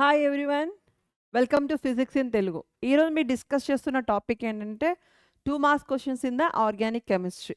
Hi everyone, welcome to physics in Telugu. ఈరోజు మీరు discuss చేస్తున్న టాపిక్ ఏంటంటే 2 marks questions in the organic chemistry.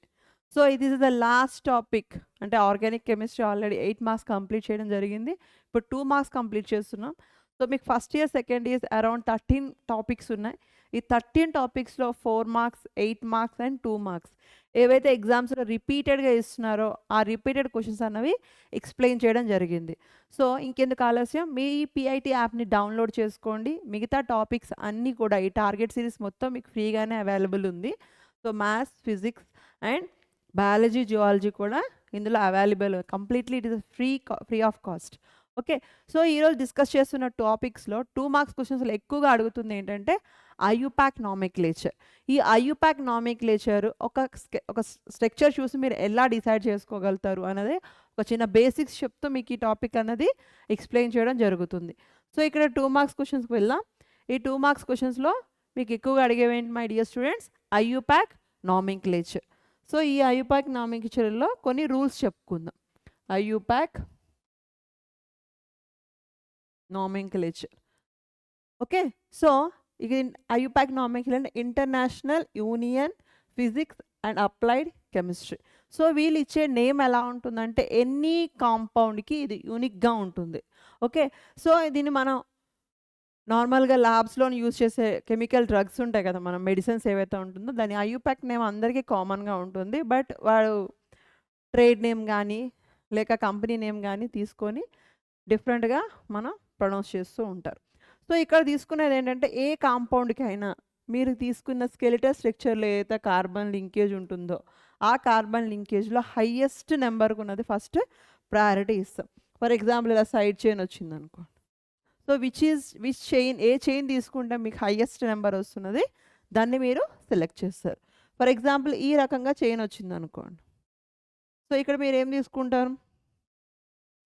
So ఇది ఇస్ ద లాస్ట్ టాపిక్. అంటే organic chemistry already 8 marks complete చేయడం జరిగింది. ఇప్పుడు 2 మార్క్స్ కంప్లీట్ చేస్తున్నాం. సో మీకు first year second year around 13 topics ఉన్నాయి. ఈ 13 టాపిక్స్లో 4 మార్క్స్, 8 మార్క్స్ అండ్ 2 మార్క్స్ ఏవైతే ఎగ్జామ్స్లో రిపీటెడ్గా ఇస్తున్నారో ఆ రిపీటెడ్ క్వశ్చన్స్ అన్నవి ఎక్స్ప్లెయిన్ చేయడం జరిగింది. సో ఇంకెందుకు ఆలస్యం, మీ పిఐటి యాప్ని డౌన్లోడ్ చేసుకోండి. మిగతా టాపిక్స్ అన్నీ కూడా ఈ టార్గెట్ సిరీస్ మొత్తం మీకు ఫ్రీగానే అవైలబుల్ ఉంది. So maths, physics and biology, geology కూడా ఇందులో available. Completely it is free of cost. Okay, so ఈరోజు డిస్కస్ చేస్తున్న టాపిక్స్లో 2 మార్క్స్ క్వశ్చన్స్లో ఎక్కువగా అడుగుతుంది ఏంటంటే ఐయుపాక్ నామిక్లేచర్. ఈ ఐయుపాక్ నామిక్లేచర్ ఒక స్ట్రక్చర్ చూసి మీరు ఎలా డిసైడ్ చేసుకోగలుగుతారు అనేది ఒక చిన్న బేసిక్స్ చెప్తూ మీకు ఈ టాపిక్ అన్నది ఎక్స్ప్లెయిన్ చేయడం జరుగుతుంది. సో ఇక్కడ 2 మార్క్స్ క్వశ్చన్స్కి వెళ్దాం. ఈ 2 మార్క్స్ క్వశ్చన్స్లో మీకు ఎక్కువగా అడిగేవేంటి my dear students? IUPAC nomenclature. So ఈ ఐయుపాక్ నామిక్లేచర్లో కొన్ని రూల్స్ చెప్పుకుందాం. IUPAC nomenclature. ఓకే, సో ఇది IUPAC nomenclature international union physics and applied chemistry. So వీళ్ళు ఇచ్చే నేమ్ ఎలా ఉంటుందంటే ఎనీ కాంపౌండ్కి ఇది యూనిక్గా ఉంటుంది. ఓకే, సో దీన్ని మనం నార్మల్గా ల్యాబ్స్లో యూజ్ చేసే కెమికల్ డ్రగ్స్ ఉంటాయి కదా, మనం మెడిసిన్స్ ఏవైతే ఉంటుందో దాని ఐయుపాక్ నేమ్ అందరికీ కామన్గా ఉంటుంది. బట్ వాడు ట్రేడ్ నేమ్ కానీ లేక కంపెనీ నేమ్ కానీ తీసుకొని డిఫరెంట్గా మనం ప్రొనౌన్స్ చేస్తూ ఉంటారు. సో ఇక్కడ తీసుకునేది ఏంటంటే ఏ కాంపౌండ్కి అయినా మీరు తీసుకున్న స్కెలిటల్ స్ట్రక్చర్లో ఏదైతే కార్బన్ లింకేజ్ ఉంటుందో ఆ కార్బన్ లింకేజ్లో హయ్యెస్ట్ నెంబర్కి ఉన్నది ఫస్ట్ ప్రయారిటీ ఇస్తాం. ఫర్ ఎగ్జాంపుల్ ఇలా సైడ్ చైన్ వచ్చింది అనుకోండి. So which chain, A chain తీసుకుంటే మీకు హయ్యెస్ట్ నెంబర్ వస్తున్నది దాన్ని మీరు సెలెక్ట్ చేస్తారు. ఫర్ ఎగ్జాంపుల్ ఈ రకంగా చైన్ వచ్చింది అనుకోండి. సో ఇక్కడ మీరు ఏం తీసుకుంటారు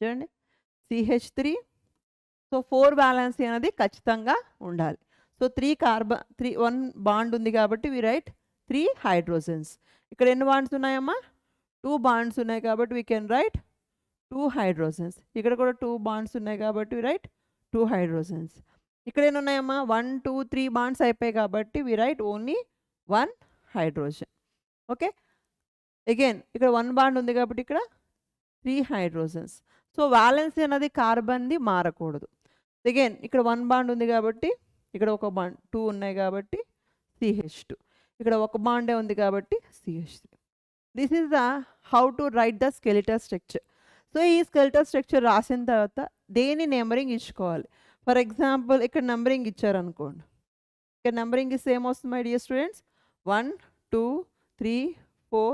చూడండి, CH3. సో 4 బ్యాలెన్స్ అనేది ఖచ్చితంగా ఉండాలి. సో 1 బాండ్ ఉంది కాబట్టి వి రైట్ 3 హైడ్రోజన్స్. ఇక్కడ ఎన్ని బాండ్స్ ఉన్నాయమ్మా? 2 బాండ్స్ ఉన్నాయి కాబట్టి వీ కెన్ రైట్ 2 హైడ్రోజన్స్. ఇక్కడ కూడా 2 బాండ్స్ ఉన్నాయి కాబట్టి వి రైట్ 2 హైడ్రోజన్స్. ఇక్కడ ఎన్ని ఉన్నాయమ్మా? 1, 2, 3 బాండ్స్ అయిపోయాయి కాబట్టి we write only 1 hydrogen. Okay, again ఇక్కడ 1 బాండ్ ఉంది కాబట్టి ఇక్కడ 3 హైడ్రోజన్స్. సో వ్యాలెన్సీ అనేది కార్బన్ది మారకూడదు. అగైన్ ఇక్కడ 1 బాండ్ ఉంది కాబట్టి ఇక్కడ ఒక బాండ్, 2 ఉన్నాయి కాబట్టి CH2. ఇక్కడ ఒక బాండే ఉంది కాబట్టి CH3. This is the how to right the skeletal structure. So ఈ స్కెలిటల్ స్ట్రక్చర్ రాసిన తర్వాత దేని నెంబరింగ్ ఇచ్చుకోవాలి. ఫర్ ఎగ్జాంపుల్ ఇక్కడ నెంబరింగ్ ఇచ్చారనుకోండి. ఇక్కడ నెంబరింగ్ ఇస్తే ఏమొస్తుంది మై డియర్ స్టూడెంట్స్? 1, 2, 3, 4,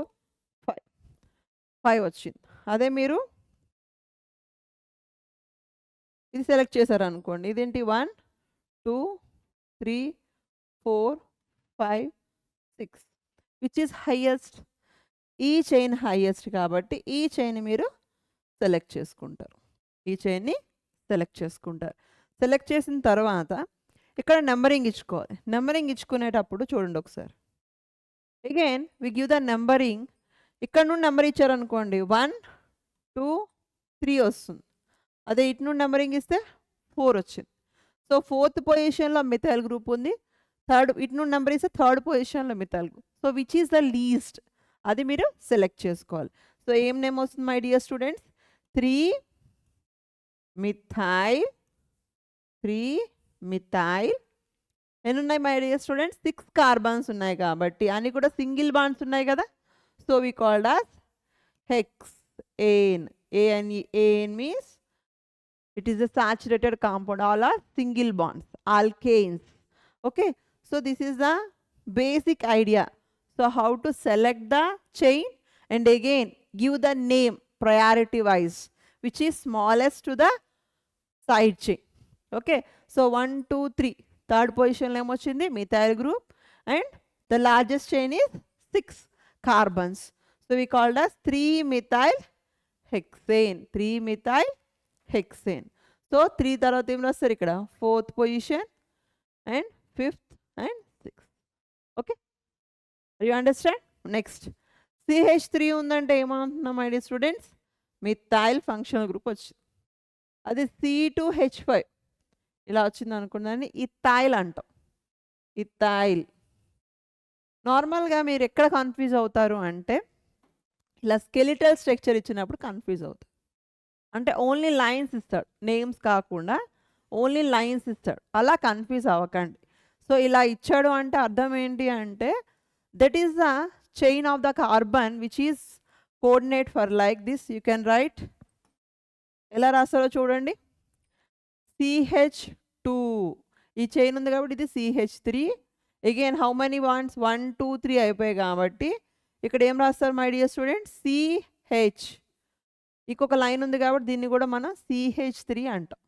5 వచ్చింది. అదే మీరు ఇది సెలెక్ట్ చేశారనుకోండి, ఇదేంటి 1, 2, 3, 4, 5, 6 విచ్ ఈస్ హైయెస్ట్. ఈ చైన్ హైయెస్ట్ కాబట్టి ఈ చైన్ మీరు సెలెక్ట్ చేసుకుంటారు. ఈ చైన్ని సెలెక్ట్ చేసుకుంటారు. సెలెక్ట్ చేసిన తర్వాత ఇక్కడ నెంబరింగ్ ఇచ్చుకోవాలి. నెంబరింగ్ ఇచ్చుకునేటప్పుడు చూడండి ఒకసారి, again we give the numbering. ఇక్కడ నుండి నెంబర్ ఇచ్చారనుకోండి 1, 2, 3 వస్తుంది. అదే ఇటు నుండి నెంబరింగ్ ఇస్తే 4 వచ్చింది. సో 4th పొజిషన్లో మిథైల్ గ్రూప్ ఉంది. ఇటు నుండి నెంబర్ ఇస్తే 3rd పొజిషన్లో methyl group. So which is the least అది మీరు సెలెక్ట్ చేసుకోవాలి. సో ఏం నేమ్ వస్తుంది మై డియర్ స్టూడెంట్స్? 3 మిథైల్. ఎన్ని ఉన్నాయి మై డియర్ స్టూడెంట్స్? 6 కార్బన్స్ ఉన్నాయి కాబట్టి అన్ని కూడా సింగిల్ బాండ్స్ ఉన్నాయి కదా. So we called as hexane. AN means it is a saturated compound. All are single bonds, alkanes. Okay, so this is the basic idea. So how to select the chain and again give the name priority wise which is smallest to the side chain. Okay, so 1, 2, 3 third position lo em ochindi methyl group and the largest chain is 6 carbons. So we called as 3 methyl hexane. So 3 తర్వాత ఏం రాస్తారు ఇక్కడ? 4th position and 5th and 6th. Okay, you understand? Next CH3 ఉందంటే ఏమంటున్నాం my dear students? Methyl functional group వచ్చింది. అది C2H5. ఇలా వచ్చింది అనుకున్నాను, ఇథైల్ అంటాం. ఇథైల్. నార్మల్గా మీరు ఎక్కడ కన్ఫ్యూజ్ అవుతారు అంటే ఇలా స్కెలిటల్ స్ట్రక్చర్ ఇచ్చినప్పుడు కన్ఫ్యూజ్ అవుతారు. అంటే ఓన్లీ లైన్స్ ఇస్తాడు, నేమ్స్ కాకుండా ఓన్లీ లైన్స్ ఇస్తాడు, అలా కన్ఫ్యూజ్ అవ్వకండి. సో ఇలా ఇచ్చాడు అంటే అర్థం ఏంటి అంటే that is the chain of the carbon which is coordinate for like this. You can right, ఎలా రాస్తారో చూడండి. CH2 ఈ చైన్ ఉంది కాబట్టి ఇది CH3. Again how many bonds, 1 2 3 అయిపోయాయి కాబట్టి ఇక్కడ ఏం రాస్తారు మై డియర్ స్టూడెంట్స్, CH. ఇంకొక లైన్ ఉంది కాబట్టి దీన్ని కూడా మనం CH3 అంటాం.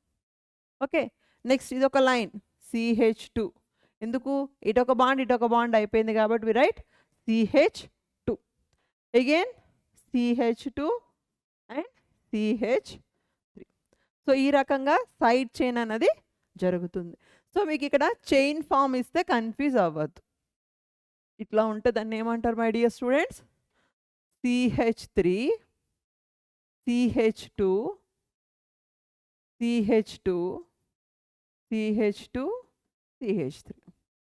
ఓకే, నెక్స్ట్ ఇది ఒక లైన్ CH2. ఎందుకు, ఇటొక బాండ్ అయిపోయింది కాబట్టి we write CH2. Again CH2 and CH3. So ఈ రకంగా సైడ్ చైన్ అనేది జరుగుతుంది. సో మీకు ఇక్కడ చైన్ ఫామ్ ఇస్తే కన్ఫ్యూజ్ అవ్వద్దు. ఇట్లా ఉంటుంది, దాన్ని ఏమంటారు my dear students, CH3 CH2 CH2 CH2 CH3.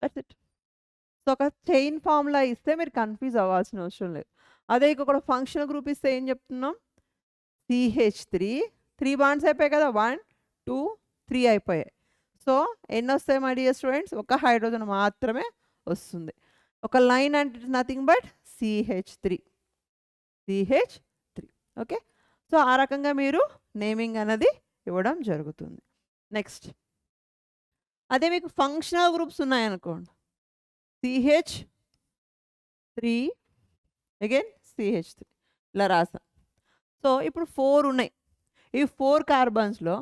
That's it. So ఒక చైన్ ఫామ్లా ఇస్తే మీరు కన్ఫ్యూజ్ అవ్వాల్సిన అవసరం లేదు. అదే ఇక్కడ ఫంక్షనల్ గ్రూప్ ఇస్తే ఏం చెప్తున్నాం, CH3 3 బాండ్స్ అయిపోయాయి కదా, 1 2 3 అయిపోయాయి. సో ఎన్ని వస్తాయి మై డియర్ స్టూడెంట్స్, ఒక హైడ్రోజన్ మాత్రమే వస్తుంది. ఒక లైన్ అంటే nothing but CH3. Okay, so ఆ రకంగా మీరు నేమింగ్ అనేది ఇవ్వడం జరుగుతుంది. నెక్స్ట్, అదే మీకు ఫంక్షనల్ గ్రూప్స్ ఉన్నాయనుకోండి, CH3 అగైన్ CH3 ఇలా రాసాం. సో ఇప్పుడు 4 ఉన్నాయి. ఈ 4 కార్బన్స్లో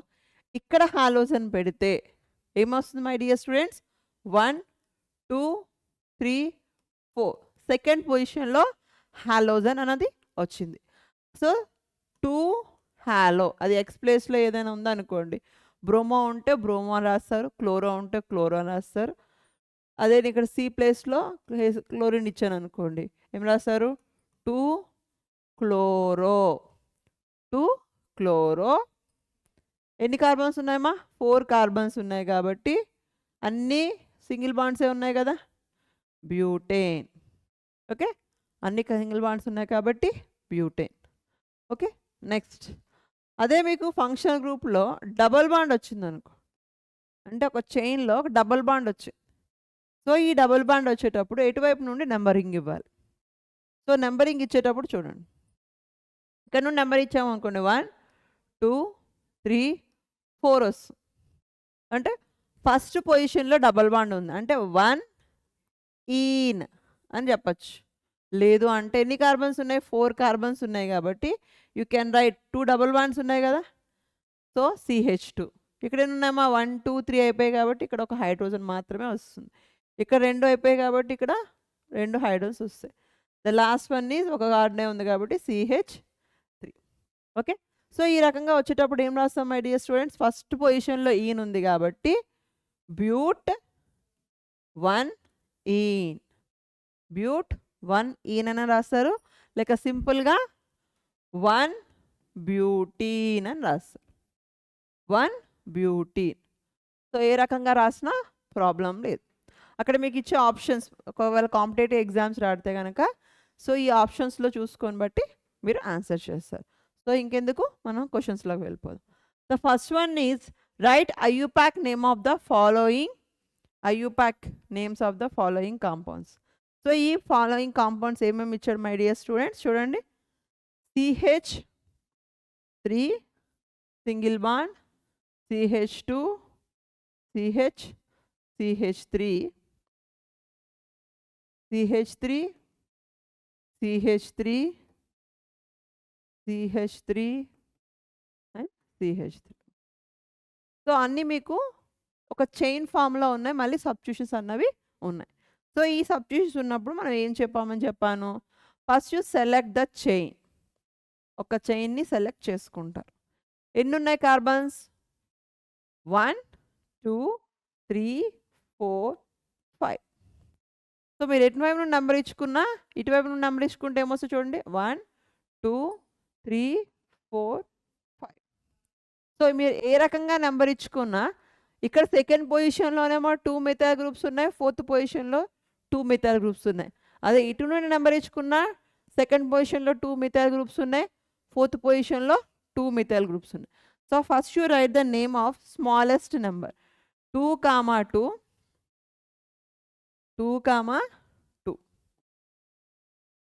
ఇక్కడ హాలోజన్ పెడితే ఏమొస్తుంది మై డియర్ స్టూడెంట్స్, 1 2 3 4 సెకండ్ పొజిషన్లో హాలోజన్ అనేది వచ్చింది. సో 2 హాలో, అది ఎక్స్ ప్లేస్లో ఏదైనా ఉందనుకోండి, బ్రోమో ఉంటే బ్రోమో రాస్తారు, క్లోరో ఉంటే క్లోరో రాస్తారు. అదే ఇక్కడ C ప్లేస్లో క్లోరిన్ ఇచ్చాను అనుకోండి, ఏం రాస్తారు, 2 క్లోరో. ఎన్ని కార్బన్స్ ఉన్నాయమ్మా, 4 కార్బన్స్ ఉన్నాయి కాబట్టి అన్నీ సింగిల్ బాండ్సే ఉన్నాయి కదా, బ్యూటేన్. ఓకే, అన్ని సింగిల్ బాండ్స్ ఉన్నాయి కాబట్టి బ్యూటేన్. ఓకే, నెక్స్ట్, అదే మీకు ఫంక్షనల్ గ్రూప్లో డబల్ బాండ్ వచ్చింది అనుకో, అంటే ఒక చైన్లో ఒక డబల్ బాండ్ వచ్చింది. సో ఈ డబుల్ బాండ్ వచ్చేటప్పుడు ఎటువైపు నుండి నెంబరింగ్ ఇవ్వాలి. సో నెంబరింగ్ ఇచ్చేటప్పుడు చూడండి, ఇక్కడ నుండి నెంబర్ ఇచ్చాము అనుకోండి, 1 2 3 4 వస్తుంది. అంటే ఫస్ట్ పొజిషన్లో డబల్ బాండ్ ఉంది అంటే 1 ఈన్ అని చెప్పచ్చు. లేదు అంటే ఎన్ని కార్బన్స్ ఉన్నాయి, 4 కార్బన్స్ ఉన్నాయి కాబట్టి you can write 2 double bonds ఉన్నాయి కదా, సో CH2. ఇక్కడ ఏమున్నాయమ్మా, 1 2 3 అయిపోయాయి కాబట్టి ఇక్కడ ఒక హైడ్రోజన్ మాత్రమే వస్తుంది. ఇక్కడ 2 అయిపోయాయి కాబట్టి ఇక్కడ 2 హైడ్రోజన్స్ వస్తాయి. ద లాస్ట్ వన్ ఈజ్ ఒక కార్బనే ఉంది కాబట్టి CH3. ఓకే, సో ఈ రకంగా వచ్చేటప్పుడు ఏం రాస్తాం మై డియర్ స్టూడెంట్స్, ఫస్ట్ పొజిషన్లో ఈన్ ఉంది కాబట్టి బ్యూట్ 1 ఈన్, బ్యూట్ 1 ఈన్ అని రాస్తారు, లేక సింపుల్గా 1 బ్యూటీన్ అని రాస్తారు, 1 బ్యూటీన్. సో ఏ రకంగా రాసినా ప్రాబ్లం లేదు. అక్కడ మీకు ఇచ్చే ఆప్షన్స్, ఒకవేళ కాంపిటేటివ్ ఎగ్జామ్స్ రాడితే కనుక సో ఈ ఆప్షన్స్లో చూసుకొని బట్టి మీరు ఆన్సర్ చేస్తారు. సో ఇంకెందుకు మనం క్వశ్చన్స్లోకి వెళ్ళిపోదాం. The first one is right IUPAC name of the following, IUPAC names of the following compounds. So ఈ ఫాలోయింగ్ కాంపౌండ్స్ ఏమేమి ఇచ్చాడు మై డియర్ స్టూడెంట్స్ చూడండి, CH3 single bond, CH2 CH CH3 CH3 CH3 CH3 and CH3. So అన్నీ మీకు ఒక chain ఫామ్లో ఉన్నాయి, మళ్ళీ సబ్స్టిట్యూషన్స్ అన్నవి ఉన్నాయి. సో ఈ సబ్స్టిట్యూషన్స్ ఉన్నప్పుడు మనం ఏం చెప్పాను, ఫస్ట్ సెలెక్ట్ ద చైన్, ఒక చైన్ని సెలెక్ట్ చేసుకుంటారు. ఎన్ని ఉన్నాయి కార్బన్స్, 1 2 3 4 5. సో మీరు ఎటువైపు నుండి నెంబర్ ఇచ్చుకున్నా ఇటువైపు నుండి నెంబర్ ఇచ్చుకుంటే ఏమొస్తుంది చూడండి, 1 2 3 4 5. సో మీరు ఏ రకంగా నెంబర్ ఇచ్చుకున్నా ఇక్కడ సెకండ్ పొజిషన్లోనేమో 2 మిథైల్ గ్రూప్స్ ఉన్నాయి, ఫోర్త్ పొజిషన్లో 2 మిథైల్ గ్రూప్స్ ఉన్నాయి. అదే ఇటు నుండి నెంబర్ ఇచ్చుకున్న సెకండ్ పొజిషన్లో 2 మిథైల్ గ్రూప్స్ ఉన్నాయి, ఫోర్త్ పొజిషన్లో 2 మిథైల్ గ్రూప్స్ ఉన్నాయి. So first you write the name of smallest number 2, 2, 2, 2,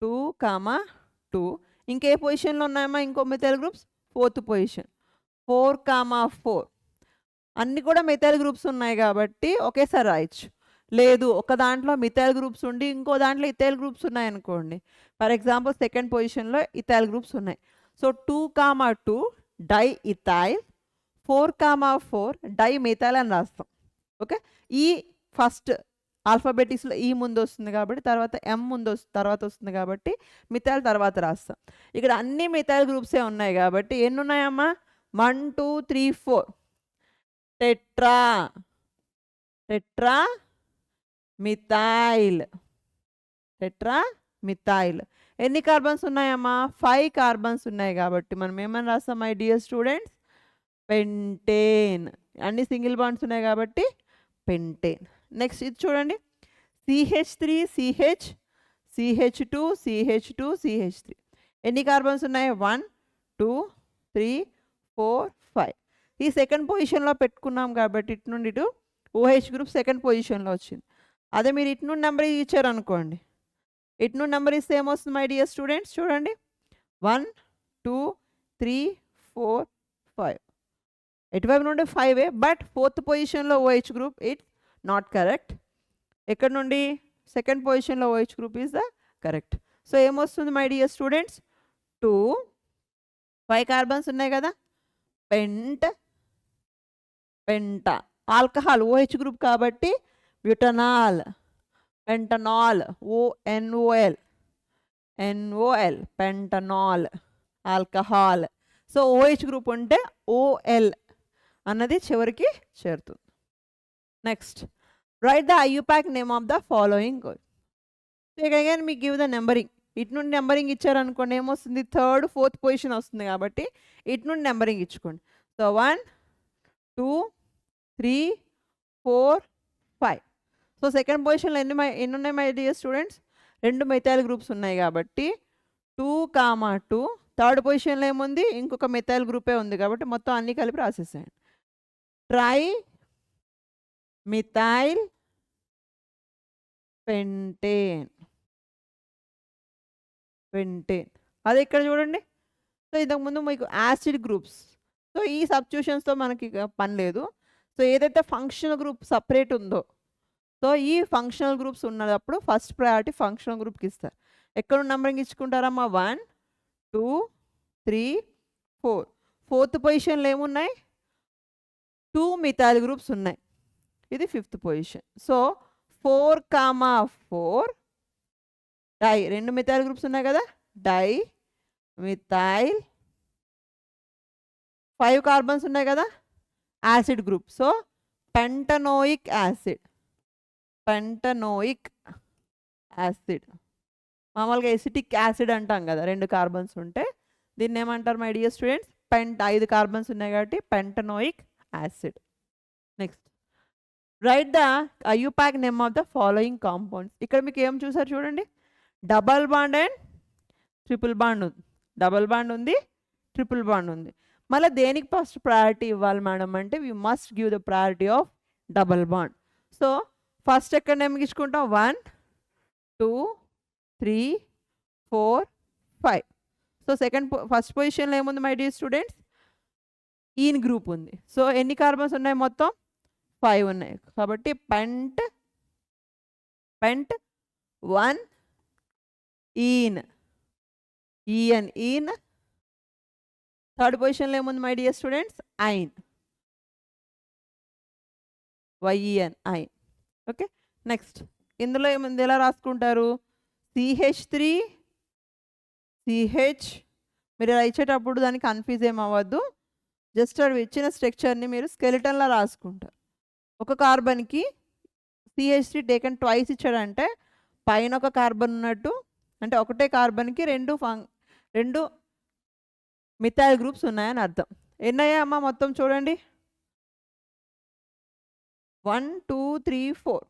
2, 2. ఇంకే పొజిషన్లో ఉన్నాయమ్మా ఇంకో మిథైల్ గ్రూప్స్? Fourth position 4, 4. అన్నీ కూడా మిథైల్ గ్రూప్స్ ఉన్నాయి కాబట్టి ఒకేసారి రాయొచ్చు. లేదు ఒక దాంట్లో మిథైల్ గ్రూప్స్ ఉండి ఇంకో దాంట్లో ఇథైల్ గ్రూప్స్ ఉన్నాయనుకోండి. ఫర్ ఎగ్జాంపుల్ సెకండ్ పొజిషన్లో ఇథైల్ గ్రూప్స్ ఉన్నాయి. So 2, 2 di ethyl, 4, 4 di methyl అని రాస్తాం. ఓకే, ఈ ఫస్ట్ ఆల్ఫాబెటిక్స్లో ఈ ముందు వస్తుంది కాబట్టి తర్వాత ఎం ముందు తర్వాత వస్తుంది కాబట్టి మిథైల్ తర్వాత రాస్తాం. ఇక్కడ అన్ని మిథైల్ గ్రూప్సే ఉన్నాయి కాబట్టి ఎన్ని ఉన్నాయమ్మా? 1, 2, 3, 4 టెట్రా మిథైల్. Tetra methyl. ఎన్ని కార్బన్స్ ఉన్నాయమ్మా? 5 కార్బన్స్ ఉన్నాయి కాబట్టి మనం ఏమని రాస్తాం మై డియర్ స్టూడెంట్స్? పెంటేన్. అన్ని సింగిల్ బాండ్స్ ఉన్నాయి కాబట్టి పెంటేన్. నెక్స్ట్ ఇది చూడండి, CH3 CH, CH2 CH2 CH3. ఎన్ని కార్బన్స్ ఉన్నాయి? 1, 2, 3, 4, 5. ఈ సెకండ్ పొజిషన్లో పెట్టుకున్నాం కాబట్టి ఇటు నుండి ఇటు OH గ్రూప్ సెకండ్ పొజిషన్లో వచ్చింది. అదే మీరు ఇటు నుండి నెంబర్ ఇచ్చారనుకోండి, ఇటు నుండి నెంబర్ ఇస్తే ఏమొస్తుంది మై డియర్ స్టూడెంట్స్? చూడండి 1, 2, 3, 4, 5. ఎటువైపు నుండి 5 బట్ ఫోర్త్ పొజిషన్లో OH group it's not correct. ఎక్కడ నుండి? సెకండ్ పొజిషన్లో OH group is the correct. So ఏమొస్తుంది మై డియర్ స్టూడెంట్స్? 2, 5 కార్బన్స్ ఉన్నాయి కదా, పెంట. ఆల్కహాల్ OH గ్రూప్ కాబట్టి butanol, pentanol, ONOL, pentanol, alcohol. So OH group ఉంటే OL అన్నది చివరికి చేరుతుంది. Next write the IUPAC name of the following. Again me give the numbering. ఇటు నుండి నెంబరింగ్ ఇచ్చారనుకోండి ఏమొస్తుంది? థర్డ్ ఫోర్త్ పొజిషన్ వస్తుంది కాబట్టి ఇటు నుండి నెంబరింగ్ ఇచ్చుకోండి. సో 1, 2, 3, 4, 5. సో సెకండ్ పొజిషన్లో ఎన్ని ఉన్నాయి my dear students? 2 methyl groups ఉన్నాయి కాబట్టి 2, 2. థర్డ్ పొజిషన్లో ఏముంది? ఇంకొక మిథైల్ గ్రూపే ఉంది కాబట్టి మొత్తం అన్నీ కలిపి రాసేసేయండి. Try methyl pentane. అదే ఇక్కడ చూడండి. సో ఇంతకుముందు మీకు యాసిడ్ గ్రూప్స్. సో ఈ సబ్స్టిట్యూషన్స్తో మనకి పని లేదు. సో ఏదైతే ఫంక్షనల్ గ్రూప్ సపరేట్ ఉందో, సో ఈ ఫంక్షనల్ గ్రూప్స్ ఉన్నప్పుడు ఫస్ట్ ప్రయారిటీ ఫంక్షనల్ గ్రూప్కి ఇస్తారు. ఎక్కడ నెంబరింగ్ ఇచ్చుకుంటారమ్మా? 1, 2, 3, 4. ఫోర్త్ పొజిషన్లో ఏమున్నాయి? 2 మిథైల్ గ్రూప్స్ ఉన్నాయి. ఇది fifth position. So 4, 4 di. 2 methyl groups ఉన్నాయి కదా, డై మిథైల్. 5 కార్బన్స్ ఉన్నాయి కదా, acid group. So pentanoic acid. మామూలుగా ఎసిటిక్ యాసిడ్ అంటాం కదా 2 కార్బన్స్ ఉంటే. దీన్ని ఏమంటారు మై డియర్ స్టూడెంట్స్? 5 కార్బన్స్ ఉన్నాయి కాబట్టి pentanoic acid. Next write the IUPAC name of the following compounds. ఇక్కడ మీకు ఏం చూసారు చూడండి, double bond and triple bond ఉంది. డబల్ బాండ్ ఉంది, ట్రిపుల్ బాండ్ ఉంది. మళ్ళీ దేనికి ఫస్ట్ ప్రయారిటీ ఇవ్వాలి మేడం అంటే we must give the priority of double bond. So first ఎక్కడ నెమ్మగించుకుంటాం? 1, 2, 3, 4, 5. సో ఫస్ట్ పొజిషన్లో ఏముంది మై డియర్ స్టూడెంట్స్? ఈన్ గ్రూప్ ఉంది. సో ఎన్ని కార్బన్స్ ఉన్నాయి? మొత్తం 5 ఉన్నాయి కాబట్టి పెంట్ 1 ఈన్. థర్డ్ పొజిషన్లో ఏముంది my dear students? Yne. YEN yne. Okay, next ఇందులో ఏముంది? ఎలా రాసుకుంటారు? CH3 CH. మీరు ఇచ్చేటప్పుడు దానికి కన్ఫ్యూజ్ ఏమవ్వద్దు. జస్ట్ అది ఇచ్చిన స్ట్రక్చర్ని మీరు స్కెలిటన్లా రాసుకుంటారు. ఒక కార్బన్కి CH3 టేకన్ ట్వైస్ ఇచ్చాడంటే పైన ఒక కార్బన్ ఉన్నట్టు, అంటే ఒకటే కార్బన్కి 2 మిథైల్ గ్రూప్స్ ఉన్నాయని అర్థం. ఎన్నయ్యా అమ్మ మొత్తం చూడండి, 1 2 3 4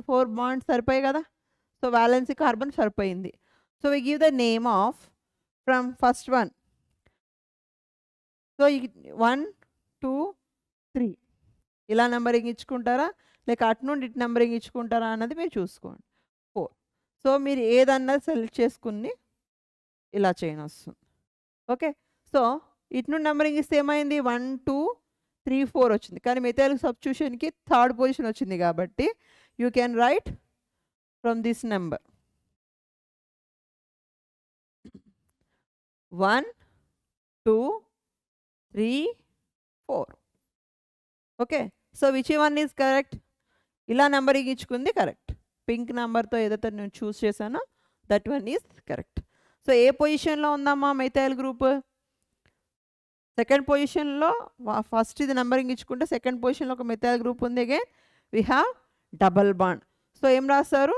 4 బాండ్స్ సరిపోయాయి కదా. సో వ్యాలెన్సీ కార్బన్ సరిపోయింది. So we give the name of from first one. So 1 2 3 ఇలా నెంబరింగ్ ఇచ్చుకుంటారా, లేక అటు నుండి ఇటు నెంబరింగ్ ఇచ్చుకుంటారా అన్నది మీరు చూసుకోండి. 4. సో మీరు ఏదన్నా సెలెక్ట్ చేసుకుని ఇలా చేయని వస్తుంది. ఓకే. సో ఇటు నుండి నెంబరింగ్ ఇస్తే ఏమైంది 1 2 3 4 వచ్చింది. కానీ మిథైల్ సబ్స్టిట్యూషన్కి థర్డ్ పొజిషన్ వచ్చింది కాబట్టి you can write from this number 1 2 3 4. Okay. So which one is correct? ఇలా నెంబరింగ్ ఇచ్చుకుంది కరెక్ట్. పింక్ నెంబర్తో ఏదైతే నేను చూస్ చేశానో that one is correct. So ఏ పొజిషన్లో ఉందమ్మా మిథైల్ గ్రూప్? సెకండ్ పొజిషన్లో. ఫస్ట్ ఇది నెంబరింగ్ ఇచ్చుకుంటే సెకండ్ పొజిషన్లో ఒక మిథైల్ గ్రూప్ ఉంది. Again we have double bond. So ఏం రాస్తారు?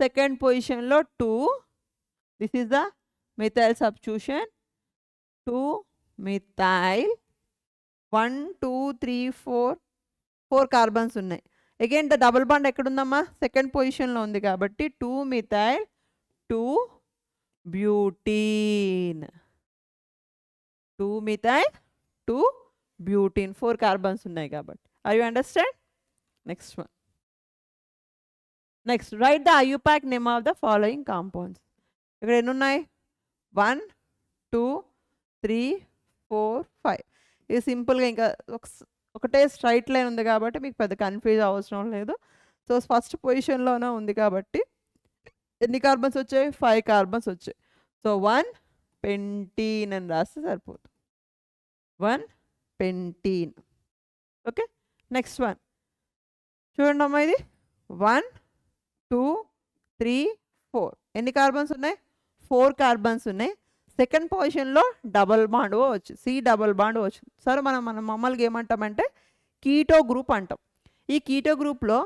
సెకండ్ పొజిషన్లో 2, this is the methyl substitution, 2 methyl, 1 2 3 4 carbons ఉన్నాయి. అగైన్ ద డబుల్ బాండ్ ఎక్కడుందమ్మా? సెకండ్ పొజిషన్లో ఉంది కాబట్టి 2 methyl 2 butene, 2 methyl 2 butene, 4 carbons ఉన్నాయి కాబట్టి. Are you understand? Next one. Next write the IUPAC name of the following compounds. ఇక్కడ ఎన్ని ఉన్నాయి? 1 2 3 4 5. ఇది సింపుల్గా ఇంకా ఒకటే స్ట్రైట్ లైన్ ఉంది కాబట్టి మీకు పెద్ద కన్ఫ్యూజ్ అవసరం లేదు. సో ఫస్ట్ పొజిషన్లోనే ఉంది కాబట్టి ఎన్ని కార్బన్స్ వచ్చాయి? 5 కార్బన్స్ వచ్చాయి. సో 1 పెంటీన్ అని రాస్తే సరిపోతుంది. 1 పెంటీన్. ఓకే. నెక్స్ట్ వన్ చూడండి అమ్మా, ఇది 1 2 3 4. ఎన్ని కార్బన్స్ ఉన్నాయి? 4 కార్బన్స్ ఉన్నాయి. సెకండ్ పొజిషన్లో డబల్ బాండ్ వచ్చింది, సి డబల్ బాండ్ వచ్చింది. సరే మనం మామూలుగా ఏమంటామంటే కీటో గ్రూప్ అంటాం. ఈ కీటో గ్రూప్లో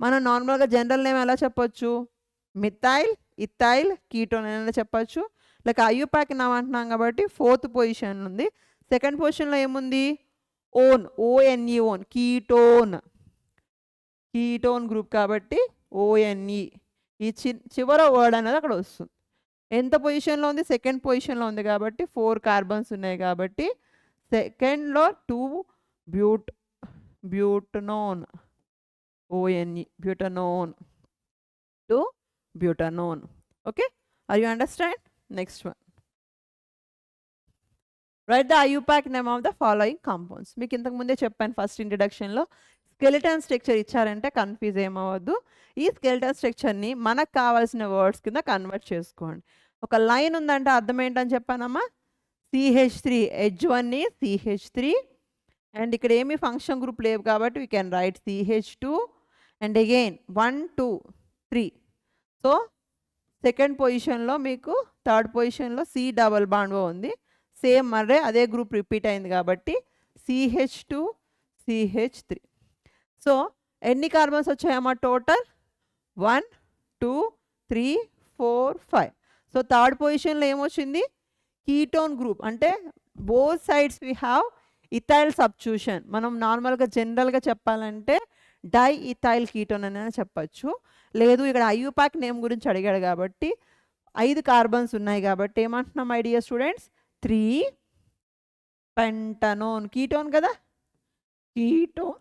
మనం నార్మల్గా జనరల్ నేమ్ ఎలా చెప్పొచ్చు? మిథైల్ ఇథైల్ కీటోన్ అని చెప్పచ్చు. లేక IUPAC నామ్ అంటున్నాం కాబట్టి ఫోర్త్ పొజిషన్ ఉంది. సెకండ్ పొజిషన్లో ఏముంది? Own, ONE, own, ketone, ketone group కాబట్టి ONE. ఈ చివర వర్డ్ అనేది అక్కడ వస్తుంది. ఎంత పొజిషన్లో ఉంది? సెకండ్ పొజిషన్లో ఉంది కాబట్టి 4 కార్బన్స్ ఉన్నాయి కాబట్టి సెకండ్లో 2 butanone, ONE, butanone, 2 butanone. Okay. Are you understand? Next one. Write the IUPAC name of the following compounds. మీకు ఇంతకుముందే చెప్పాను ఫస్ట్ ఇంట్రడక్షన్లో, స్కెలిటన్ స్ట్రక్చర్ ఇచ్చారంటే కన్ఫ్యూజ్ ఏమవద్దు. ఈ స్కెలిటన్ స్ట్రక్చర్ని మనకు కావాల్సిన వర్డ్స్ కింద కన్వర్ట్ చేసుకోండి. ఒక లైన్ ఉందంటే అర్థం ఏంటని చెప్పానమ్మా? CH3, H1 is CH3, and ఇక్కడ ఏమి ఫంక్షన్ గ్రూప్ లేవు కాబట్టి we can right CH2, and again 1 2 3. So second పొజిషన్లో మీకు థర్డ్ పొజిషన్లో C డబల్ బాండ్ ఉంది. సేమ్ మరే అదే గ్రూప్ రిపీట్ అయింది కాబట్టి CH2 CH3. సో ఎన్ని కార్బన్స్ వచ్చాయమ్మా టోటల్? 1 2 3 4 5. సో థర్డ్ పొజిషన్లో ఏమొచ్చింది? Ketone group. అంటే both sides we have ethyl substitution. మనం నార్మల్గా జనరల్గా చెప్పాలంటే డై ఇథైల్ కీటోన్ అని చెప్పచ్చు. లేదు ఇక్కడ IUPAC నేమ్ గురించి అడిగాడు కాబట్టి 5 కార్బన్స్ ఉన్నాయి కాబట్టి ఏమంటున్నాం my dear students? 3 pentanone, ketone కదా, కీటోన్,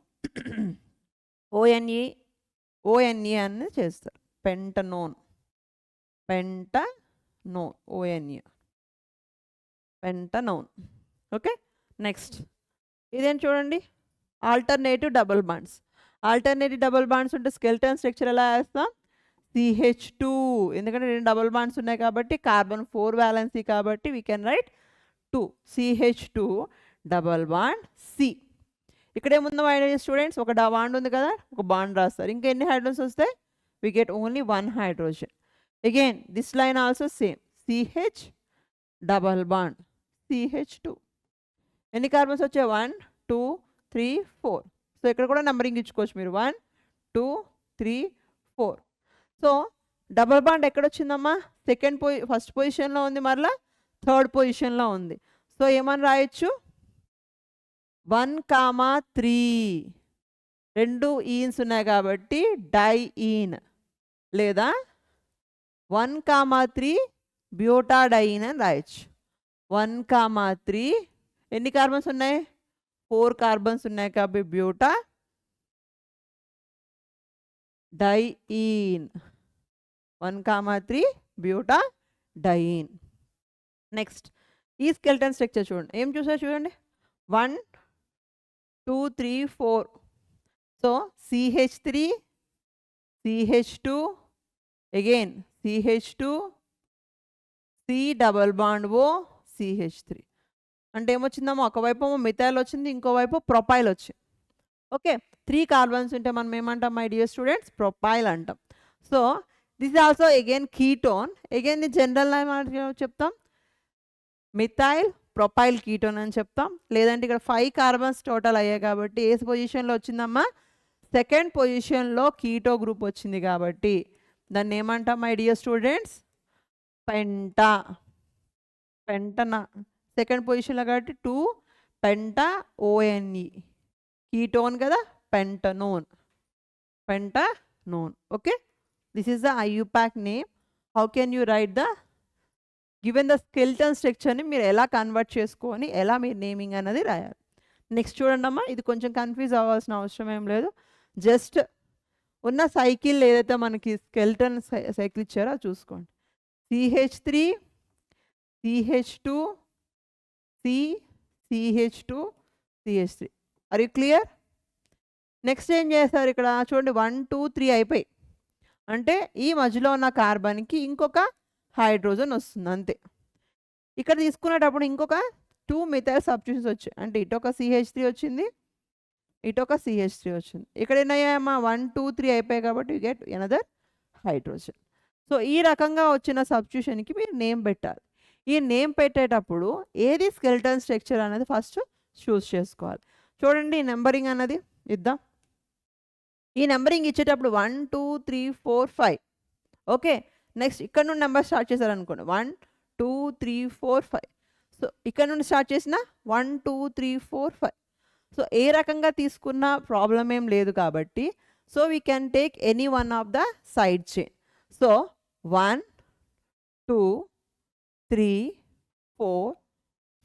ONE అని చేస్తారు. Pentanone, ONE, pentanone. Okay. Next ఇదేం చూడండి, alternative double bonds. Alternative double bonds ఉంటే స్కెలిటన్ స్ట్రక్చర్ ఎలా వేస్తాం? CH2, ఎందుకంటే 2 డబుల్ బాండ్స్ ఉన్నాయి కాబట్టి కార్బన్ 4 వ్యాలెన్సీ కాబట్టి we can write 2 CH2 double bond C. ఇక్కడ ఏముందో స్టూడెంట్స్? ఒక బాండ్ ఉంది కదా, ఒక బాండ్ రాస్తారు. ఇంకా ఎన్ని హైడ్రోజన్స్ వస్తాయి? we get only 1 hydrogen. Again this line also same, CH double bond CH2. ఎన్ని కార్బన్స్ వచ్చాయి? 1 2 3 4. సో ఇక్కడ కూడా నెంబరింగ్ ఇచ్చుకోవచ్చు మీరు, 1 2 3 4. సో డబల్ బాండ్ ఎక్కడొచ్చిందమ్మా? ఫస్ట్ పొజిషన్లో ఉంది, మరలా థర్డ్ పొజిషన్లో ఉంది. సో ఏమని రాయొచ్చు? 1 3. 2 ఈన్స్ ఉన్నాయి కాబట్టి డైఈన్ లేదా 1,3 బ్యూటాడైన్ అని రాయొచ్చు. 1,3 ఎన్ని కార్బన్స్ ఉన్నాయి? 4 కార్బన్స్ ఉన్నాయి కాబట్టి బ్యూటా డైఈన్ 1,3 బ్యూటా డైఈన్. నెక్స్ట్ ఈ స్కెల్టన్ స్ట్రక్చర్ చూడండి, ఏం చూసారు చూడండి, 1 2 3 4. So CH3 CH2 again CH2 C double bond O CH3. అంటే ఏమొచ్చిందమ్మా, ఒకవైపు మిథైల్ వచ్చింది, ఇంకోవైపు ప్రొపైల్ వచ్చింది. ఓకే, 3 కార్బన్స్ ఉంటే మనం ఏమంటాం మై డియర్ స్టూడెంట్స్? ప్రొపైల్ అంటాం. So this is also again ketone. Again the general name చెప్తాం మిథైల్ ప్రొపైల్ కీటోన్ అని చెప్తాం. లేదంటే ఇక్కడ 5 కార్బన్స్ టోటల్ అయ్యాయి కాబట్టి ఏ పొజిషన్లో వచ్చిందమ్మా? సెకండ్ పొజిషన్లో కీటో గ్రూప్ వచ్చింది కాబట్టి దాన్ని ఏమంటాం మై డియర్ స్టూడెంట్స్? పెంటా. పెంటనా సెకండ్ పొజిషన్లో కాబట్టి 2 పెంటా ONE కీటోన్ కదా, pentanone. Pentanone. Okay, this is the IUPAC name. How can you write the given the skeleton స్ట్రక్చర్ని మీరు ఎలా కన్వర్ట్ చేసుకొని ఎలా మీరు నేమింగ్ అనేది రాయాలి. నెక్స్ట్ చూడండి అమ్మా, ఇది కొంచెం కన్ఫ్యూజ్ అవ్వాల్సిన అవసరం ఏం లేదు. జస్ట్ ఉన్న సైకిల్ ఏదైతే మనకి స్కెల్టన్ సైకిల్ ఇచ్చారో అది చూసుకోండి. CH3 CH2 C CH2 CH3. Are you clear? Next ఏం చేస్తారు ఇక్కడ చూడండి, 1 2 3 అయిపోయి అంటే ఈ మధ్యలో ఉన్న కార్బన్కి ఇంకొక హైడ్రోజన్ వస్తుంది అంతే. ఇక్కడ తీసుకునేటప్పుడు ఇంకొక 2 మిథైల్ సబ్స్టిట్యూషన్స్ వచ్చాయి, అంటే ఇటొక CH3 వచ్చింది, ఇటొక CH3 వచ్చింది. ఇక్కడ ఏమయ్యాయమ్మా 1 2 3 అయిపోయాయి కాబట్టి you get another hydrogen. So ఈ రకంగా వచ్చిన సబ్స్టిట్యూషన్కి మీరు నేమ్ పెట్టాలి. ఈ నేమ్ పెట్టేటప్పుడు ఏది స్కెల్టన్ స్ట్రక్చర్ అనేది ఫస్ట్ చూస్ చేసుకోవాలి. చూడండి, ఈ నెంబరింగ్ అన్నది ఇద్దాం. ఈ నెంబరింగ్ ఇచ్చేటప్పుడు 1 2 3 4 5. ఓకే, నెక్స్ట్ ఇక్కడ నుండి నెంబర్ స్టార్ట్ చేశారనుకోండి 1 2 3 4 5. సో ఇక్కడ నుండి స్టార్ట్ చేసిన 1 2 3 4 5. సో ఏ రకంగా తీసుకున్న ప్రాబ్లం ఏం లేదు కాబట్టి so we can take any one of the side chain. So 1 2 3 4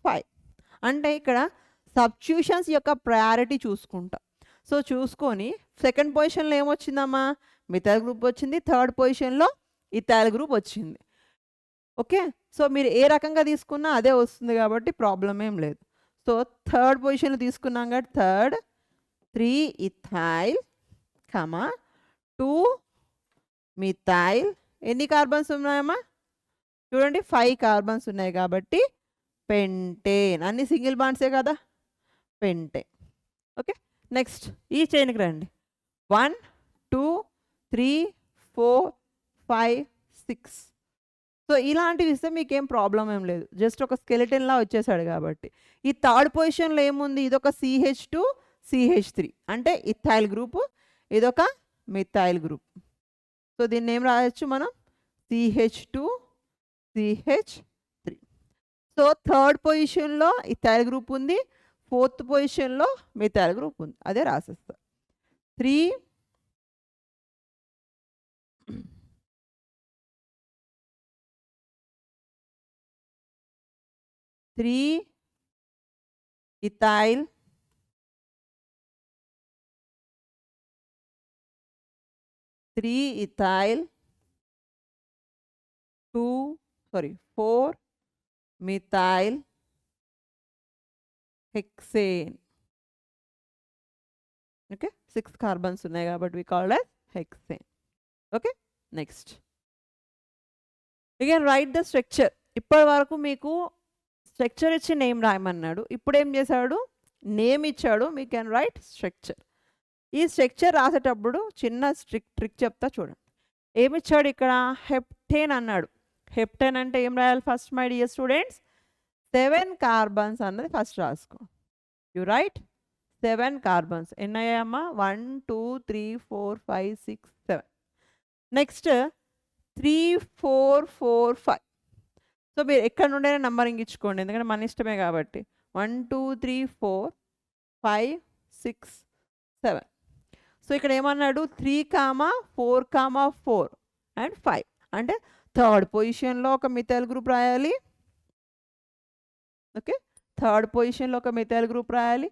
5 అంటే ఇక్కడ సబ్స్టిట్యూషన్స్ యొక్క ప్రయారిటీ చూసుకుంటాం. సో చూసుకొని సెకండ్ పొజిషన్లో ఏమొచ్చిందమ్మా? మిథైల్ గ్రూప్ వచ్చింది. థర్డ్ పొజిషన్లో ఇథైల్ గ్రూప్ వచ్చింది. ఓకే, సో మీరు ఏ రకంగా తీసుకున్నా అదే వస్తుంది కాబట్టి ప్రాబ్లం ఏం లేదు. సో థర్డ్ పొజిషన్లో తీసుకున్నాం కాబట్టి థర్డ్ 3 ఇథైల్ 2 మిథైల్. ఎన్ని కార్బన్స్ ఉన్నాయమ్మా? చూడండి 5 కార్బన్స్ ఉన్నాయి కాబట్టి పెంటేన్. అన్ని సింగిల్ బాండ్సే కదా, పెంటేన్. ఓకే, నెక్స్ట్ ఈ చైన్కి రండి. 1 2 3 4 5 6. సో ఇలాంటివి ఇస్తే మీకేం ప్రాబ్లం ఏం లేదు, జస్ట్ ఒక స్కెలిటన్లా వచ్చేసాడు కాబట్టి. ఈ థర్డ్ పొజిషన్లో ఏముంది? ఇదొక CH2 CH3 అంటే ఇథైల్ గ్రూపు, ఇదొక మిథైల్ గ్రూప్. సో దీన్ని ఏం రాయొచ్చు మనం? CH2 CH3. సో థర్డ్ పొజిషన్లో ఇథైల్ గ్రూప్ ఉంది, ఫోర్త్ పొజిషన్లో మిథైల్ గ్రూప్ ఉంది, అదే రాసేస్తా. 3 ethyl 3 ethyl 4 methyl hexane. Okay, 6 carbons ఉన్నాయి కాబట్టి we called as hexane. Okay, next again write the structure. ఇప్పటి వరకు మీకు స్ట్రక్చర్ ఇచ్చి నేమ్ రాయమన్నాడు, ఇప్పుడు ఏం చేశాడు? నేమ్ ఇచ్చాడు, మీ కెన్ రైట్ స్ట్రక్చర్. ఈ స్ట్రక్చర్ రాసేటప్పుడు చిన్న ట్రిక్ చెప్తా చూడండి. ఏమిచ్చాడు ఇక్కడ? హెప్టేన్ అన్నాడు. హెప్టేన్ అంటే ఏం రాయాలి first my dear students? 7 carbons అన్నది ఫస్ట్ రాసుకో. You write 7 carbons. ఎన్నయ్యామ్మా? 1 2 3 4 5 6 7. నెక్స్ట్ 3 4 4 5. సో మీరు ఎక్కడ నుండైనా నంబరింగ్ ఇచ్చుకోండి, ఎందుకంటే మన ఇష్టమే కాబట్టి. 1 2 3 4 5 6 7. సో ఇక్కడ ఏమన్నాడు 3,4,4 అండ్ 5 అంటే థర్డ్ పొజిషన్లో ఒక మిథైల్ గ్రూప్ రాయాలి. ఓకే, థర్డ్ పొజిషన్లో ఒక మిథైల్ గ్రూప్ రాయాలి.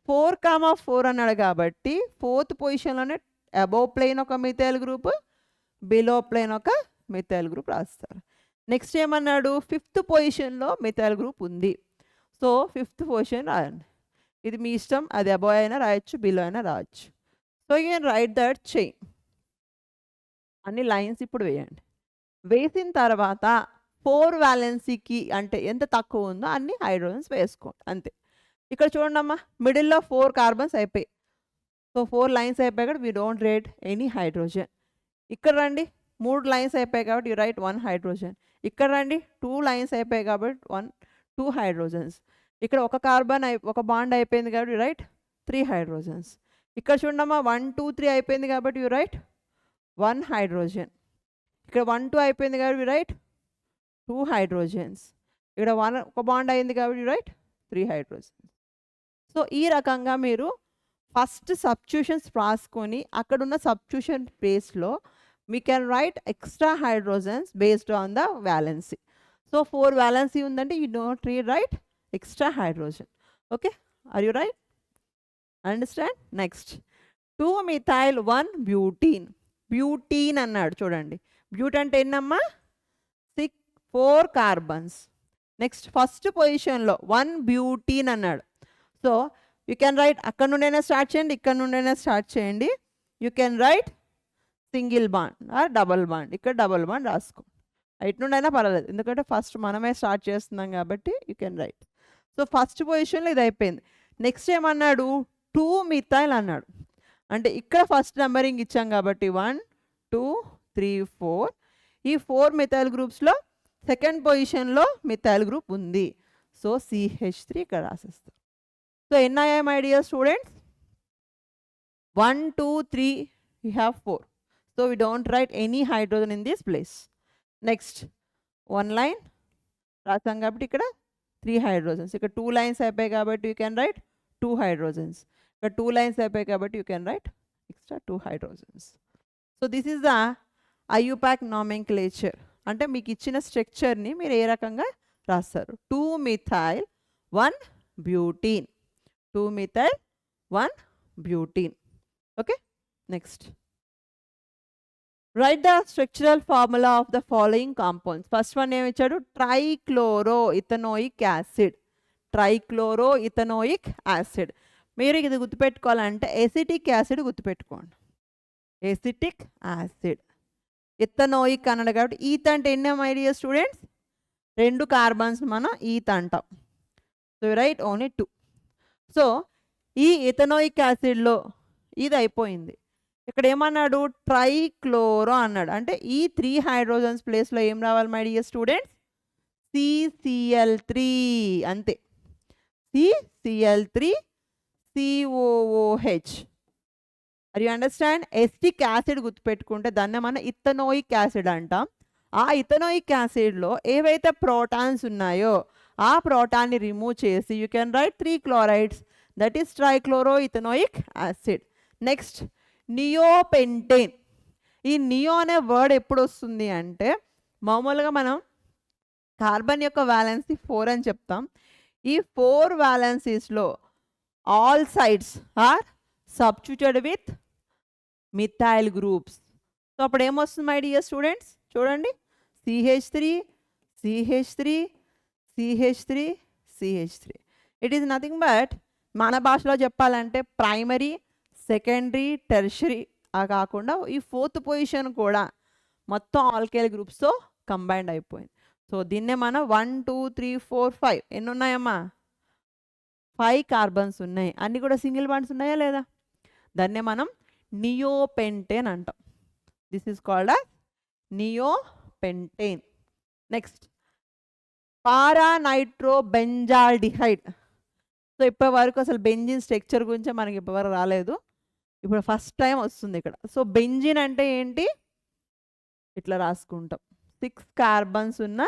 4,4 అన్నాడు కాబట్టి ఫోర్త్ పొజిషన్లోనే అబోవ్ ప్లేన్ ఒక మిథైల్ గ్రూప్, బిలో ప్లేన్ ఒక మిథైల్ గ్రూప్ రాస్తారు. నెక్స్ట్ ఏమన్నాడు ఫిఫ్త్ పొజిషన్లో మిథైల్ గ్రూప్ ఉంది. సో ఫిఫ్త్ పొజిషన్ రాయండి. ఇది మీ ఇష్టం, అది అబోవ్ అయినా రాయొచ్చు, బిలో అయినా రాయొచ్చు. So you can right that chain. అన్ని లైన్స్ ఇప్పుడు వేయండి. వేసిన తర్వాత 4 వ్యాలెన్సీకి అంటే ఎంత తక్కువ ఉందో అన్ని హైడ్రోజన్స్ వేసుకోండి అంతే. ఇక్కడ చూడండి అమ్మా, మిడిల్లో 4 కార్బన్స్ అయిపోయి, సో 4 లైన్స్ అయిపోయాయి కాబట్టి we don't write any hydrogen. ఇక్కడ రండి 3 లైన్స్ అయిపోయాయి కాబట్టి యూ రైట్ 1 హైడ్రోజన్. ఇక్కడ రండి 2 లైన్స్ అయిపోయాయి కాబట్టి 2 హైడ్రోజన్స్. ఇక్కడ ఒక కార్బన్ ఒక బాండ్ అయిపోయింది కాబట్టి యూ రైట్ 3 హైడ్రోజన్స్. ఇక్కడ చూడమ్మా 1 2 3 అయిపోయింది కాబట్టి యూ రైట్ 1 హైడ్రోజన్. ఇక్కడ 1 2 అయిపోయింది కాబట్టి యూ రైట్ 2 హైడ్రోజన్స్. ఇక్కడ ఒక బాండ్ అయింది కాబట్టి యూ రైట్ 3 హైడ్రోజన్స్. సో ఈ రకంగా మీరు ఫస్ట్ సబ్స్టిట్యూషన్స్ రాసుకొని అక్కడున్న సబ్స్టిట్యూషన్ బేస్లో we can write extra hydrogens based on the valency. So 4 valency undante you don't write extra hydrogen. Okay, are you right? Understand? Next 2 methyl 1 butene. Butene annadu chudandi. Butane ante ennamma 4 carbons. Next first position lo 1 butene annadu. So you can write akkada nundaina start cheyandi, ikkada nundaina start cheyandi. You can write single bond or double bond. ఇక్కడ double bond రాసుకో, ఇటు నుండి అయినా పర్వాలేదు ఎందుకంటే first మనమే start చేస్తున్నాం కాబట్టి you can right. So first పొజిషన్లో ఇది అయిపోయింది. నెక్స్ట్ ఏమన్నాడు 2 మిథైల్ అన్నాడు. అంటే ఇక్కడ ఫస్ట్ నెంబరింగ్ ఇచ్చాం కాబట్టి 1 2 3 4. ఈ 4 మిథైల్ గ్రూప్స్లో సెకండ్ పొజిషన్లో మిథైల్ గ్రూప్ ఉంది. సో CH3 ఇక్కడ రాసేస్తాం. సో ఎన్ని అయ్యాయి my dear students? 1 2 3 you have 4. So we don't write any hydrogen in this place. Next 1 line రాసాం కాబట్టి ఇక్కడ 3 hydrogens. ఇక్కడ 2 lines అయిపోయాయి కాబట్టి you can write 2 hydrogens. ఇక్కడ 2 lines అయిపోయాయి కాబట్టి you can write extra 2 hydrogens. So this is the IUPAC nomenclature. అంటే మీకు ఇచ్చిన స్ట్రక్చర్ని మీరు ఏ రకంగా రాస్తారు. 2 methyl 1 butene. 2 methyl 1 butene. Okay, next. Write the structural formula of the following compounds. First one ఏమి ఇచ్చాడు? ట్రైక్లోరోఇథనోయిక్ యాసిడ్. ట్రైక్లోరోఇథనోయిక్ యాసిడ్. మీరు ఇది గుర్తుపెట్టుకోవాలంటే ఎసిటిక్ యాసిడ్ గుర్తుపెట్టుకోండి. Acetic acid. ఇథనోయిక్ అన్నాడు కాబట్టి ఈత్ అంటే ఎన్ని మై డియర్ స్టూడెంట్స్? 2 కార్బన్స్ మనం ఈత్ అంటాం. So right only 2. సో ఈ ఇథనోయిక్ యాసిడ్లో ఇది అయిపోయింది. ఇక్కడ ఏమన్నాడు? ట్రైక్లోరో అన్నాడు. అంటే ఈ 3 హైడ్రోజన్స్ ప్లేస్లో ఏం రావాలి మై డియర్ స్టూడెంట్స్? CCl3 అంతే. CCl3 COOH. Are you understand? Acetic acid గుర్తుపెట్టుకుంటే దాన్ని మనం ఇథనోయిక్ యాసిడ్ అంటాం. ఆ ఇథనోయిక్ యాసిడ్లో ఏవైతే ప్రోటాన్స్ ఉన్నాయో ఆ ప్రోటాన్ని రిమూవ్ చేసి you can write 3 chlorides. That is trichloroethanoic acid. Next neopentane. ఈ నియో అనే వర్డ్ ఎప్పుడు వస్తుంది అంటే మామూలుగా మనం కార్బన్ యొక్క వ్యాలెన్సీ 4 అని చెప్తాం. ఈ 4 వ్యాలెన్సీస్లో all sides are substituted with methyl groups. So అప్పుడు ఏమొస్తుంది మై డియర్ స్టూడెంట్స్? చూడండి CH3 CH3 CH3 CH3. It is nothing but మన భాషలో చెప్పాలంటే ప్రైమరీ సెకండరీ టెర్షరీ కాకుండా ఈ 4th పొజిషన్ కూడా మొత్తం ఆల్కైల్ గ్రూప్స్తో కంబైన్డ్ అయిపోయింది. సో దీన్నే మనం 1 2 3 4 5 ఎన్ని ఉన్నాయమ్మా? 5 కార్బన్స్ ఉన్నాయి. అన్నీ కూడా సింగిల్ బాండ్స్ ఉన్నాయా లేదా? దాన్నే మనం నియోపెంటేన్ అంటాం. This is called as neopentane. Next paranitrobenzaldehyde. So ఇప్పటి వరకు అసలు బెంజిన్ స్ట్రక్చర్ గురించి మనకి ఇప్పటివరకు రాలేదు, ఇప్పుడు ఫస్ట్ టైం వస్తుంది ఇక్కడ. సో బెంజిన్ అంటే ఏంటి? ఇట్లా రాసుకుంటాం. 6 కార్బన్స్ ఉన్న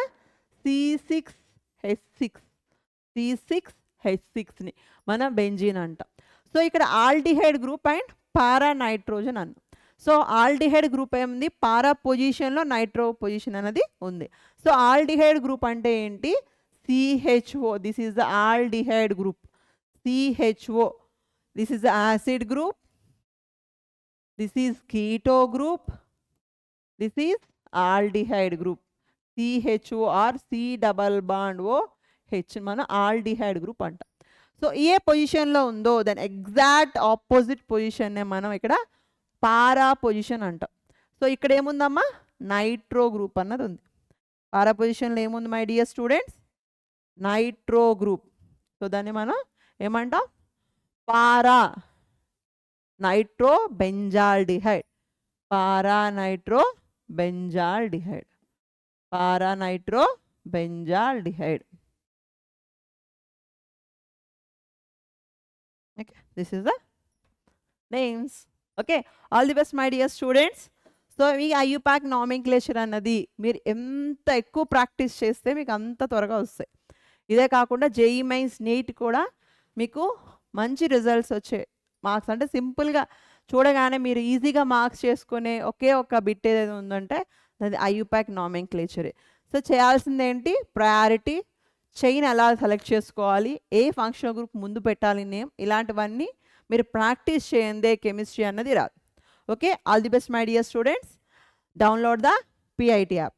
C6H6ని మనం బెంజిన్ అంటాం. సో ఇక్కడ aldehyde group and para nitrogen అన్న. సో ఆల్డిహైడ్ గ్రూప్ ఏముంది, పారా పొజిషన్లో నైట్రో పొజిషన్ అనేది ఉంది. సో ఆల్డిహైడ్ గ్రూప్ అంటే ఏంటి, CHO, this is the aldehyde group. CHO, this is the acid group, this is keto group, this is aldehyde group. CHO or C double bond OH మన aldehyde group అంటాం. So ఏ పొజిషన్లో ఉందో దాని exact opposite పొజిషన్నే మనం ఇక్కడ పారా position అంటాం. So ఇక్కడ ఏముందమ్మా, నైట్రో గ్రూప్ అన్నది ఉంది. పారా పొజిషన్లో ఏముంది my dear students, nitro group. So దాన్ని మనం ఏమంటాం, para nitro benzaldehyde, para nitro benzaldehyde, para nitro benzaldehyde. Okay, this is the names. Okay, all the best my dear students. So me IUPAC nomenclature అన్నది మీరు ఎంత ఎక్కువ practice చేస్తే మీకు అంత త్వరగా వస్తాయి. ఇదే కాకుండా JEE మెయిన్స్ నీట్ కూడా మీకు మంచి రిజల్ట్స్ వచ్చే మార్క్స్, అంటే సింపుల్గా చూడగానే మీరు ఈజీగా మార్క్స్ చేసుకునే ఒకే ఒక బిట్ ఏదైతే ఉందంటే అది IUPAC నామిన్క్లేచరే. సో చేయాల్సింది ఏంటి, ప్రయారిటీ, చైన్ ఎలా సెలెక్ట్ చేసుకోవాలి, ఏ ఫంక్షనల్ గ్రూప్ ముందు పెట్టాలి నేమ్, ఇలాంటివన్నీ మీరు ప్రాక్టీస్ చేయందే కెమిస్ట్రీ అన్నది రాదు. Okay, all the best my dear students. Download the PIT app.